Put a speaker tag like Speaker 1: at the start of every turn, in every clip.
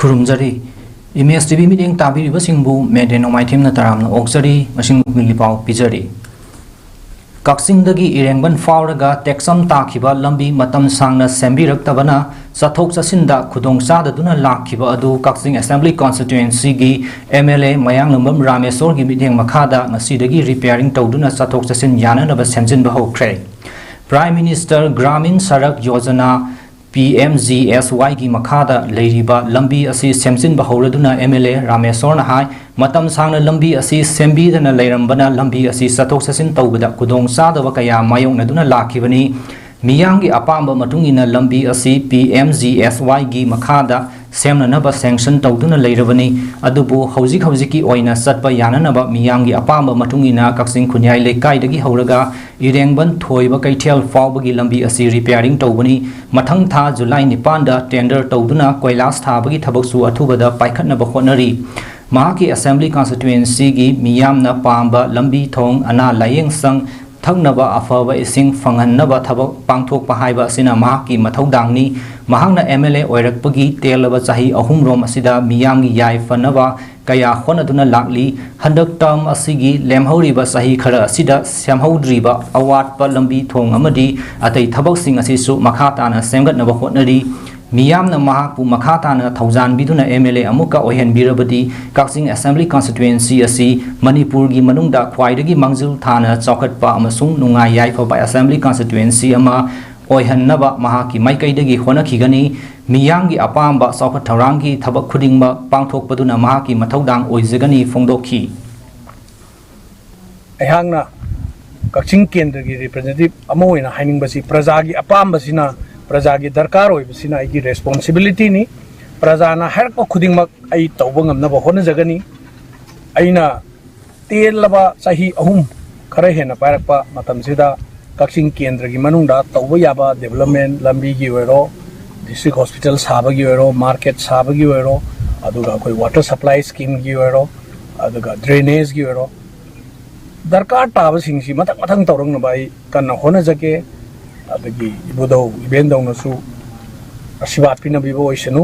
Speaker 1: खुरुमजरी image TV meeting ताबीरिबसिंगबु मेडेनो माइथेमना तारामना ओक्सरी मसिंग मिलिपाव पिजरी कक्सिंगदगी इरेंगबन फावरगा टेक्सम ताखिबा लंबी मतम सांगना सेंबिरक्तबना चथोक चसिंदा खुदोंचाददुना लाखिबा अदु कक्सिंग असेंबली कॉन्स्टिट्यूएंसी गी एमएलए मयांगलंबम रामेश्वर गी मीटिंग मखादा ngasiदगी रिपेयरिंग तौदुना चथोक चसिन याननबा सेमजिनबा होख्रे प्राइम मिनिस्टर ग्रामीण सड़क योजना PMGSY की मखादा लेरिबा लंबी असी सेमजिन बहौरदुना एमएलए रामेश्वर हाय मतम सांगना लंबी असी सेंबीदना लेरंबना लंबी असी चथोक चसिन तौबदा खुदोंग चादबा कया मायोंगनदुना लाखिबनी मियांगी अपांबा मतुंगिना लंबी असी PMGSY की मखादा सेमननबा सैंक्शन तौदुना लेरबनी अदुबु हौजिकी ओइना चटपा याननबा मियांगी अपांबा मतुंगिना कक्सिंग खुन्याई लेकाइदगी हौरगा इरेंगबन थोइबा कैथेल फावबगी लंबी असी रिपेयरिंग तौबनी मथंग था जुलाई 9 दा टेंडर तौदुना कोइलास थाबगी थबकसु अथुबदा पाइखतनबा होनरी महाकी असेंबली कॉन्स्टिट्यूएंसी की मियामना पांबा लंबी थोंग अना लायेंग संग थंगनबा अफबा इसिंग फंगनबा थबक पांगथोकपा हाइबा सिना महाकी मथौदांगनी महांगना एमएलए ओइरकपगी तेलबा चाही अहुमरोम असिदा मियामगी याय फनबा कया होनदुना लाकली हंदक टर्म असिगी लेमहौरिबा चाही खरा असिदा सेमहौद्रिबा अवाटपा लंबी थोंग अमदी अतै थबकसिंग असिसु मखाताना सेमगतनबा honorary मियामना महाकु मखाताना थौजानबिदुना MLA अमुका ओहेनबिरबदी Kakching assembly constituency असि मणिपुर की मनुंगदा ख्वाइदगी मंगजुल थाना चौखटपा अमसुंग नुंगाई याइफबा असेंबली कॉन्स्टिट्यूएंसी अमा ओहन्नबा महाकी माइकैदगी होनखिगनी मियांगी अपांबा चौखट थौरांगी थबक खुदिंगबा पांगथोकपदुना महाकी मथौदांग ओइजगनी फोंदोखी
Speaker 2: अहांगना कक्सिंग केंद्र की रिप्रेजेंटेटिव अमा ओइना हाइनिंगबसी प्रजागी अपांबसिना प्रजा की दरकार होइबसिना आइगी रेस्पॉन्सिबिलिटी नि प्रजाना हरक खुदिंगमक आई तौब ngamnaba honajagani aina telaba sahi ahum khara hena parakpa matamsida Kakching केंद्र की मनुंगदा तौब याबा डेवलपमेंट लंबी की ओइरो डिस्ट्रिक्ट हॉस्पिटल साबगी ओइरो मार्केट साबगी ओइरो अदुगा कोई वाटर सप्लाई स्कीम की ओइरो अदुगा ड्रेनेज की ओइरो दरकार ताबसिंगसी मथक मथंग तौरंगनबा आई कन्ना होनजगे अदगी इबुदौ इबेंदौनसु आशीर्वाद पिनबिबो ओइसनु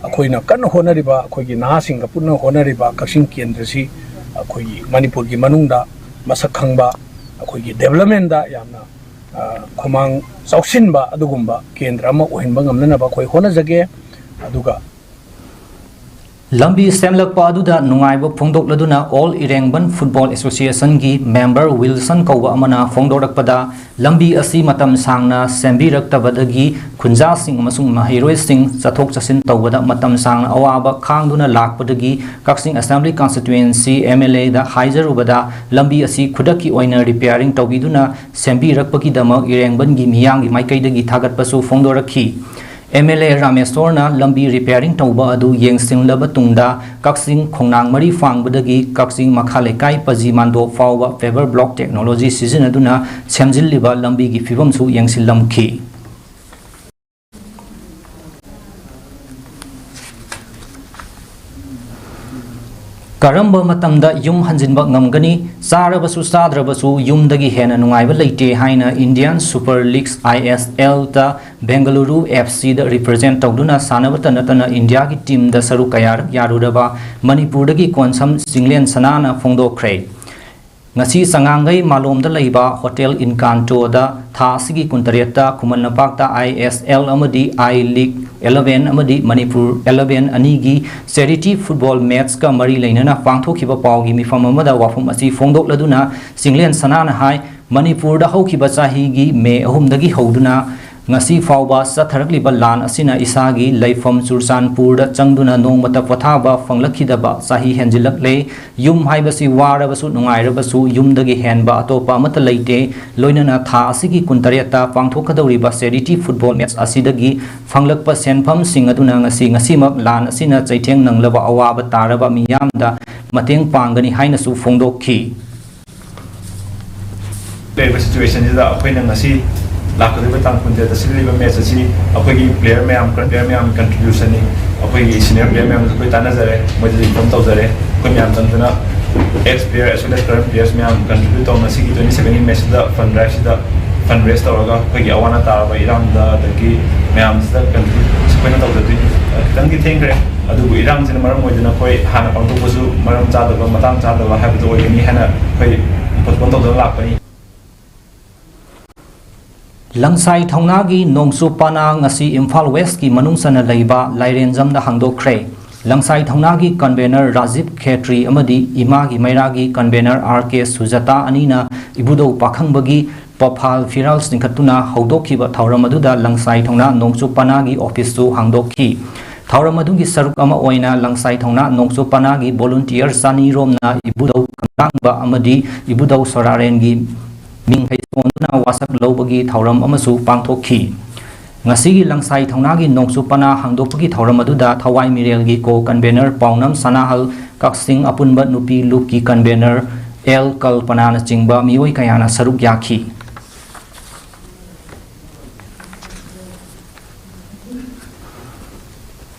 Speaker 2: अखोइना कन्न होनरिबा अखोइगी नाहासिंगा पुन्ना होनरिबा कक्सिंग केंद्रसी अखोइगी मणिपुर की मनुंगदा मसक खंगबा अखोइगी डेवलपमेंट दा यामना खुमांग चौसिनबा अदुगुंबा केंद्र अमा ओहिनबा ngamnanaba अखोइ होनजगे अदुगा
Speaker 1: लंबी सेमलकपा अदुदा नुंगाइबा फोंदोकलदुना ऑल इरेंगबन फुटबॉल एसोसिएशन की मेंबर विल्सन कौबा अमना फोंदोरकपदा लंबी असी मतम सांगना सेंबिरक्तबदगी खुंजासिंग अमसुंग महिरोइसिंग चथोक चसिन तौबदा मतम सांगना अवाबा खांगदुना लाकपदगी कक्सिंग असेंबली कॉन्स्टिट्यूएंसी एमएलए दा हाइजरुबदा लंबी असी खुदकी ओइना रिपेयरिंग तौबिदुना सेंबिरकपगीदमक इरेंगबन की मियांगी माइकैदगी थागतपसु फोंदोरखी एमएलए रामेश्वरना लंबी रिपेयरिंग तौबा अदु येंगसिंगलबा तुंगदा कक्सिंग खोंनांग मरी फांगबदगी कक्सिंग मखालेकाई पजी मांदो फावबा फेवर ब्लॉक टेक्नोलॉजी सिजनदुना सेमजिल्लिबा लंबी की फिबमसु येंगसिलमखी करंब मतमदा युम हंजिनबा ngamgani चारबसु चाद्रबसु युमदगी हेना नुंगाइबा लेटे हाइना इंडियन सुपर लीग्स ISL दा बेंगलुरु FC दा रिप्रेजेंट तौदुना सानबता नतना इंडिया की टीम दा सरु कयार यारुदबा मणिपुरदगी कोनसम सिंगलेन सनाना फोंदोख्रे ngasi sangangai malomda leiba hotel incanto da thasigi kuntareta kumanapakta ISL amadi I League 11 amadi manipur 11 anigi charity football match ka mari leinana pangthokiba pawgi mifam amada wafum asi fongdokladuna singlen sanana hai manipur da hokiba chahi gi me ahumdagi hoduna ngasi fawba satharakliba lan asina isagi leifam churchanpur da changduna nongmata pothaba fanglakhidaba sahi henjilakle yum haibasi warabasu nungairabasu yumdagi henba atopa amata leite loinana tha asigi kuntareta pangthokadoriba charity football match asidagi fanglakpa senpham singaduna ngasimak lan asina chaitheng nanglaba awaba taraba miyamda mateng pangani hainasu fongdokhi
Speaker 3: the situation is that when ngasi लाखों तंग पुंजे तस्लीम match अच्छी अखोगी player ma'am contribution अखोगी senior player ma'am कोई तानजरे मुझे inform तौजरे कोई मैम तंतुना ex player as well as current players ma'am contribute तौना सिगी 27 मैच दा फंड रेस तौरगा अखोगी अवाना तारबा इराम दा दगी मैम दा कंट्रीब्यूट कोई तौजरी खतंगी थेंक्रे ꯑꯗꯨꯕꯨ ꯏꯔꯥꯡꯁꯤꯅ ꯃꯔꯝ ꯑꯣꯏꯗꯨꯅ ꯑꯩꯈꯣꯏ ꯍꯥꯟꯅ ꯄꯥꯡꯊꯣꯛꯄꯁꯨ ꯃꯔꯝ ꯆꯥꯗꯕ ꯃꯇꯥꯡ ꯆꯥꯗꯕ ꯍꯥꯏꯕꯗꯨ ꯑꯣꯏꯒꯅꯤ ꯍꯥꯏꯅ ꯑꯩꯈꯣꯏ ꯄꯣꯁꯄꯣꯟ ꯇꯧꯗꯨꯅ ꯂꯥꯛꯄꯅꯤ
Speaker 1: ꯂꯪꯁꯥꯏ ꯊꯧꯅꯥꯒꯤ ꯅꯣꯡꯆꯨ ꯄꯥꯅꯥ ꯉꯁꯤ ꯏꯝꯐꯥꯜ ꯋꯦꯁꯀꯤ ꯃꯅꯨꯡꯁꯟꯅ ꯂꯩꯕ ꯂꯥꯏꯔꯦꯟꯖꯝꯗ ꯍꯥꯡꯗꯣꯛꯈ꯭ꯔꯦ ꯂꯪꯁꯥꯏ ꯊꯧꯅꯥꯒꯤ ꯀꯟꯚꯦꯅꯔ ꯔꯥꯖꯤꯕ ꯈꯦꯇ꯭ꯔꯤ ꯑꯃꯗꯤ ꯏꯃꯥꯒꯤ ꯃꯩꯔꯥꯒꯤ ꯀꯟꯚꯦꯅꯔ RK ꯁꯨꯖꯥꯇꯥ ꯑꯅꯤꯅ ꯏꯕꯨꯙꯧ ꯄꯥꯈꯪꯕꯒꯤ ꯄꯐꯥꯜ ꯐꯤꯔꯥꯜ ꯆꯤꯡꯈꯠꯇꯨꯅ ꯍꯧꯗꯣꯛꯈꯤꯕ ꯊꯧꯔꯝ ꯑꯗꯨꯗ ꯂꯪꯁꯥꯏ ꯊꯧꯅꯥ ꯅꯣꯡꯆꯨ ꯄꯥꯅꯥꯒꯤ ꯑꯣꯐꯤꯁꯁꯨ ꯍꯥꯡꯗꯣꯛꯈꯤ ꯊꯧꯔꯝ ꯑꯗꯨꯒꯤ ꯁꯔꯨꯛ ꯑꯃ ꯑꯣꯏꯅ ꯂꯪꯁꯥꯏ ꯊꯧꯅꯥ ꯅꯣꯡꯆꯨ ꯄꯥꯅꯥꯒꯤ ꯚꯣꯂꯨꯟꯇꯤꯌꯔ ꯆꯅꯤꯔꯣꯝꯅ ꯏꯕꯨꯙꯧ ꯀꯝꯂꯥꯡꯕ ꯑꯃꯗꯤ ꯏꯕꯨꯙꯧ ꯁꯣꯔꯥꯔꯦꯟꯒꯤ ꯃꯤꯡ ꯍꯩꯁꯣꯟꯗꯨꯅ ꯋꯥꯁꯛ ꯂꯧꯕꯒꯤ ꯊꯧꯔꯝ ꯑꯃꯁꯨ ꯄꯥꯡꯊꯣꯛꯈꯤ ngasi langsai thaunagi nongsupana hangdokpagi thauram aduda thawai mirelgi ko convener paunam sanahal kaksing apunba nupi lupki convener L kalpana na chingba mioi kayana saruk yakhi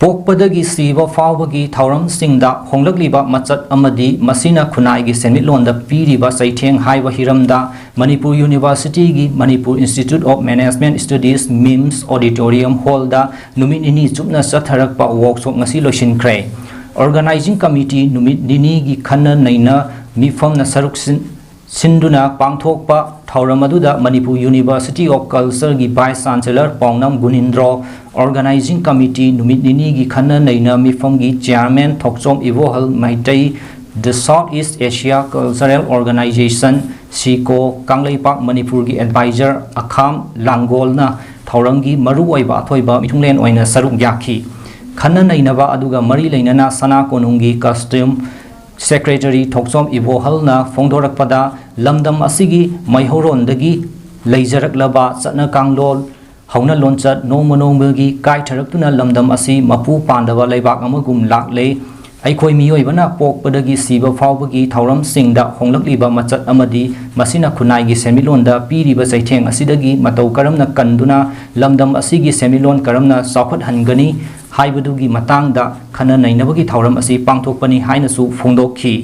Speaker 1: pokpadagi siba fawbagi thauram singda honglagliba machat amadi masina khunai gi senmitlonda piriba saitheng haiba hiramda Manipur University gi Manipur Institute of Management Studies MIMS Auditorium Hall da numit nini chupna satharakpa workshop ngasi loisinkhre Organizing Committee numit nini gi khanna naina mifam na saruk sinduna pangthokpa thauram aduda Manipur University of Culture gi Vice Chancellor Paunam Gunindro Organizing Committee numit nini gi khanna naina mifam gi Chairman Thokchom Ivohal Maitai The Southeast Asia Cultural Organization Siko Kangleipak Manipur gi Advisor Akham Langol na thaurangi maru oiba athoiba mithunglen oina saruk yakhi khanna nainaba aduga mari leinana sana konungi costume Secretary Thokchom Ivohal na phongdorakpada lamdam asigi maihorondagi leijaraklaba chatna kanglol hauna lonchat nomononggi kai tharaktuna lamdam asi mapu pandaba leibak amagum lakle aikhoi miyoibana pokpadagi siba fawbagi thauram singda honglakliba machat amadi masina khunai gi semilonda piriba saitheng asidagi matau karamna kanduna lamdam asigi semilon karamna saukhat hangani haibadugi matangda khana nainabagi thauram asi pangthokpani hainasu phongdokhi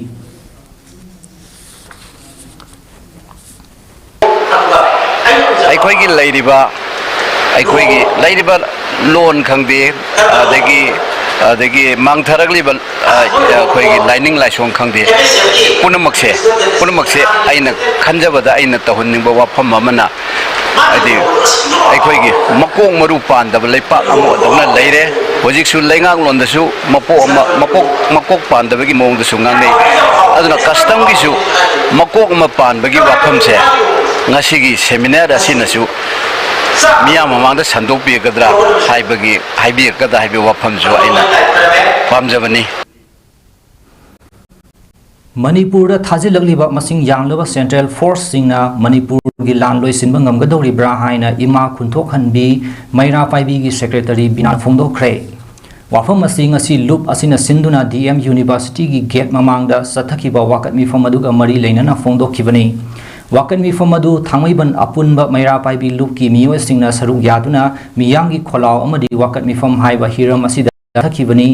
Speaker 4: aikhoi gi leiriba lon khangde adagi mangtharagli akhoi gi lining laisong khangde punamakse aina khanjabada aina tahunning ba pham amana adi aikhoi gi makong maru pandaba leipak amo dona leire hojiksu leingang londasu makok pandabagi mongdasu ngangnei aduna custom gi su makok ma panbagi wapham se ngasigi seminar asinasu miya mamangda sandokpi gadra haibi kada haibi wafam jo aina pamjabani
Speaker 1: Manipur da thajilakliba masing yanglaba Central Force singna Manipur gi lan loisinba ngamgadori bra haina ima khunthok hanbi maira paibi gi secretary binan phongdokre wafam asing asi loop asina sinduna DM University gi gate mamangda sathakiba wakat mi famaduga mari leinana phongdokhibani wakan mi famadu thangmaiban apunba maira paibi loop ki miyoi singna saruk yaduna miyangi kholaw amadi wakat mi fam haiba hiram asida thakibani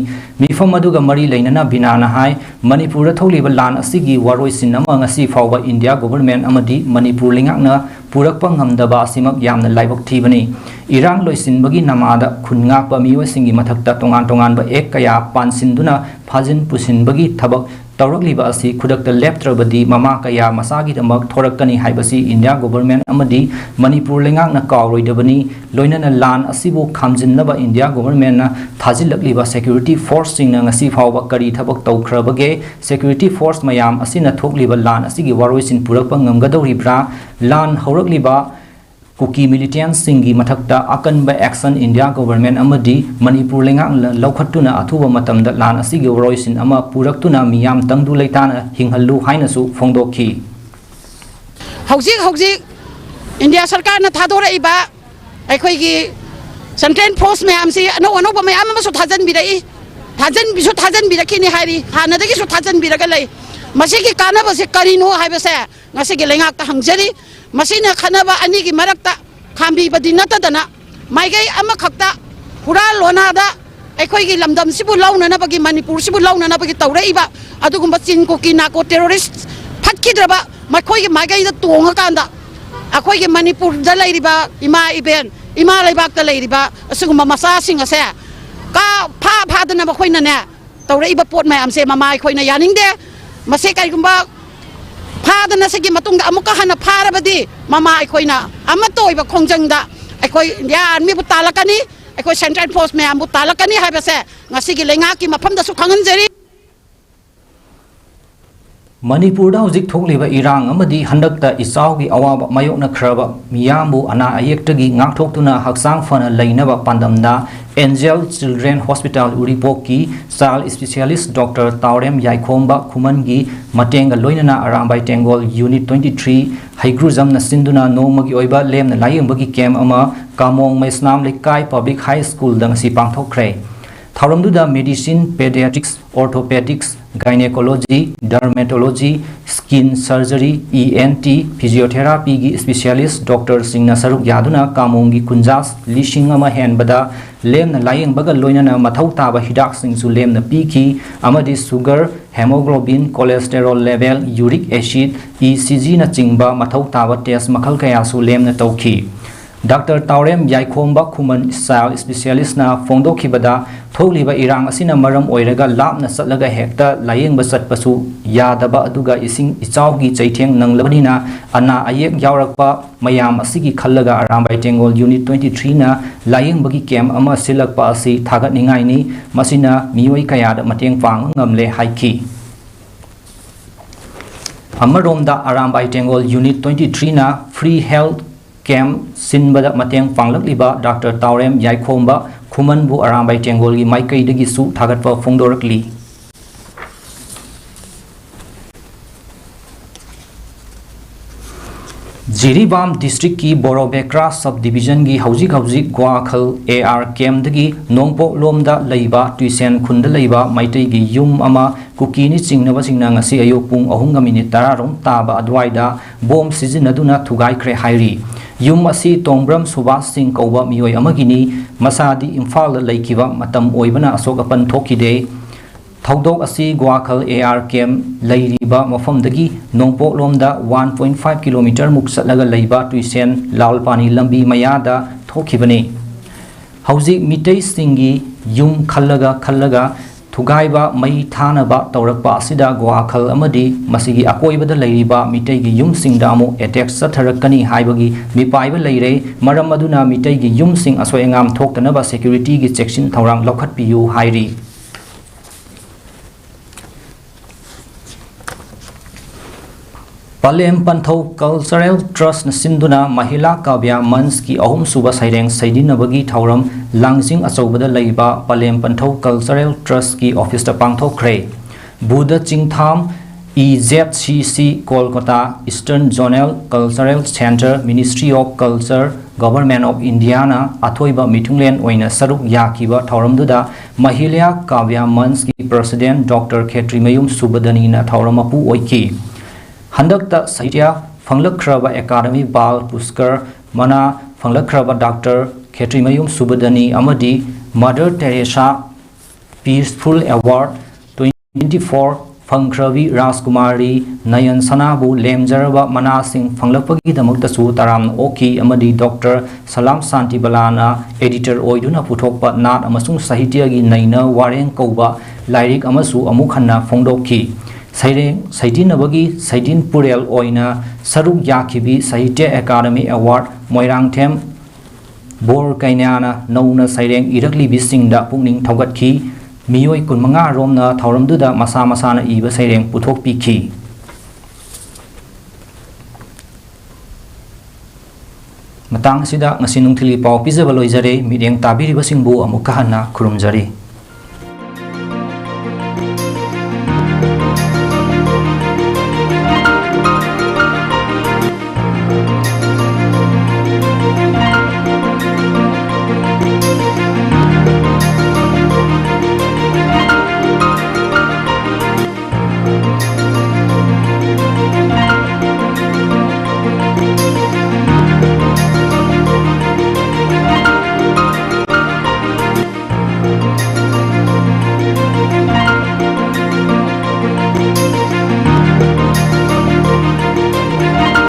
Speaker 1: mifam aduga mari leinana binana hai Manipur tholiba lan asigi waroi sinama ngasi fawba India government amadi Manipur lingakna purakpa ngamdaba asimak yamna laibok thibani irang loisinbagi namada khungakpa miyoi singi mathakta tongan ba ek kaya pansinduna phajin pusinbagi thabak tawrakliba asi khudakta leptrabadi mama kaya masagi damak thorakani haibasi India government amadi Manipur lingakna kawroidabani loinana lan asibu khamjinnaba India government na thajilakliba security force singna ngasi fawba kari thabak tawkhrabage security force mayam asina thokliba lan asigi waroisin purakpa ngamgadoribra lan haurakliba Kuki militant singi mathakta akanba action India government amadi Manipur lengak laukhatuna athuba matamda lan asigi roisin ama puraktuna miyam tangdu leitana hinghallu hainasu phongdokhi
Speaker 5: hojik India sarkar na thadora iba aikhoi gi Central Force mayam si ano ba mayam ma su thajan birai ni hari hanadagi su thajan biraga lei masigi kana ba se karino haiba se ngasigi lengak ta hangjari masina khanaba ani gi marakta khambi badinata dana maigai ama khakta pura lona da aikhoi gi lamdam sibu launa na bagi Manipur sibu launa na bagi tauraiba adugumba chin ko ki na ko terrorist phatkidraba makhoi gi maigai da tonga kanda akhoi gi Manipur da lairiba ima iben ima laibak ta lairiba asugumba masa singa se का फादना मखोइनने तौरइबा pot ma'am से mama खोइना यानिंगदे मसे करिगुंबा फादना से मतुंग अमुका हना फारबदी mama खोइना अमा तोइबा खोंजंगदा अखोइ यान मी बुतालकनी अखोइ सेंट्रल फोर्स मैम बुतालकनी हाबसे ngasi gi lenga ki mafam da su khanganjari
Speaker 1: Manipurda hojik thokliba irang amadi handakta isaugi awaba mayokna khraba miyambu ana ayektagi ngakthokuna haksang fana leinaba pandamda Angel Children Hospital Uripoki Sal Specialist Dr. Taurem Yaikhomba Khumangi Matenga Loinana Arambai Tengol Unit 23 Haigruzam na Sinduna Nomagi Oiba Lem na Layambagi Kem ama Kamong Maisnam Lekai Public High School dang si pangthokre Thauramduda Medicine, Pediatrics, Orthopedics, Gynecology, Dermatology, Skin Surgery, ENT, Physiotherapy gi Specialist Dr. Singna Saruk Yaduna Kamongi Kunjas Lishingama Henbada Lem na Layang Baga Loinana Mathau Taba Hidak Sing su Lem na Piki Amadi Sugar, Hemoglobin, Cholesterol Level, Uric Acid, ECG na Chingba Mathau Taba Test Makal Kaya su Lem na Tauki Dr. Taurem Yaikhomba Khuman Style Specialist na Fongdokhibada Tholiba Irang asina maram oiraga lapna satlaga hekta layengba satpasu yadaba aduga ising ichawgi chaitheng nanglabani ana ayek yawrakpa mayam asigi khallaga Arambai Tengol Unit 23 na layengbagi camp ama silakpa asi thagatningai ni masina mioi kayada mateng pang ngamle haiki Amaromda Arambai Tengol Unit 23 na free health camp sinbada mateng panglakliba Dr. Taurem Yaikhomba Khumanbu Arambai Tengol gi maikai dagi su thagatpa phongdorakli Jiribam District ki Borobekra Subdivision gi hauzik Gwakhal AR camp dagi Nongpo lomda leiba tuisen khunda leiba maitai gi yum ama kukini chingnaba chingna ngasi ayok pung 3:10 taba adwaida bom sizinaduna thugai khre hairi Yum asi Tongbram Subhas Singh Kauba mioi amagini masadi Imphal laikiba matam oibana asok apan thokide Thaudok asi Gwakhal AR camp lairiba mafamdagi Nongpo lomda 1.5 km muk satlaga leiba tuisen Lalpani lambi mayada thokibani Hauzik Mitei Singhi Yum khallaga Thugaiba mai thanaba taurakpa asida Gwakhal amadi masigi akoibada leiriba mitei gi yum singda amu attack satharakani haibagi mipaiba leire maram aduna mitei gi yum sing asoengam thoktanaba security gi checksin thorang lokhat piu hairi Palem Panthau Cultural Trust na Sinduna Mahila Kavya Mans ki ahum suba saireng saidinabagi thauram langsing achobada leiba Palem Panthau Cultural Trust ki office ta pangthokre Buddha Chingtham EZCC Kolkata Eastern Zonal Cultural Center Ministry of Culture Government of India na athoiba mithunglen oina saruk yakiba thauramduda Mahila Kavya Mans ki President Dr. Khetrimayum Subadani na thauram apu oiki Handakta Sahitya Phanglakraba Academy Bal Puskar Mana Phanglakraba Dr. Khetrimayum Subadani Amadi Mother Teresa Peaceful Award 2024 Phangkravi Rajkumari Nayan Sanabu Lemjaraba Mana Singh Phanglakpagi Damakta Su Taram Oki Amadi Dr. Salam Santi Balana Editor Oiduna Puthokpa Nat Amasung Sahitya gi Naina Wareng Kauba Lairik Amasu Amukhanna Phongdoki Saidin Abagi Saidin Purel Oina Saruk Yakibi Sahitya Academy Award Moirang Them Bor Kainana Nauna Saireng Irakli Bisingda Pungning Thogatki Mioi Kunmanga Romna Thauramduda Masa Masana Iba Saireng Puthok Piki Matang sida ngasinung thili pau pizabaloizare mideng tabiri basingbu amukahana khurumjari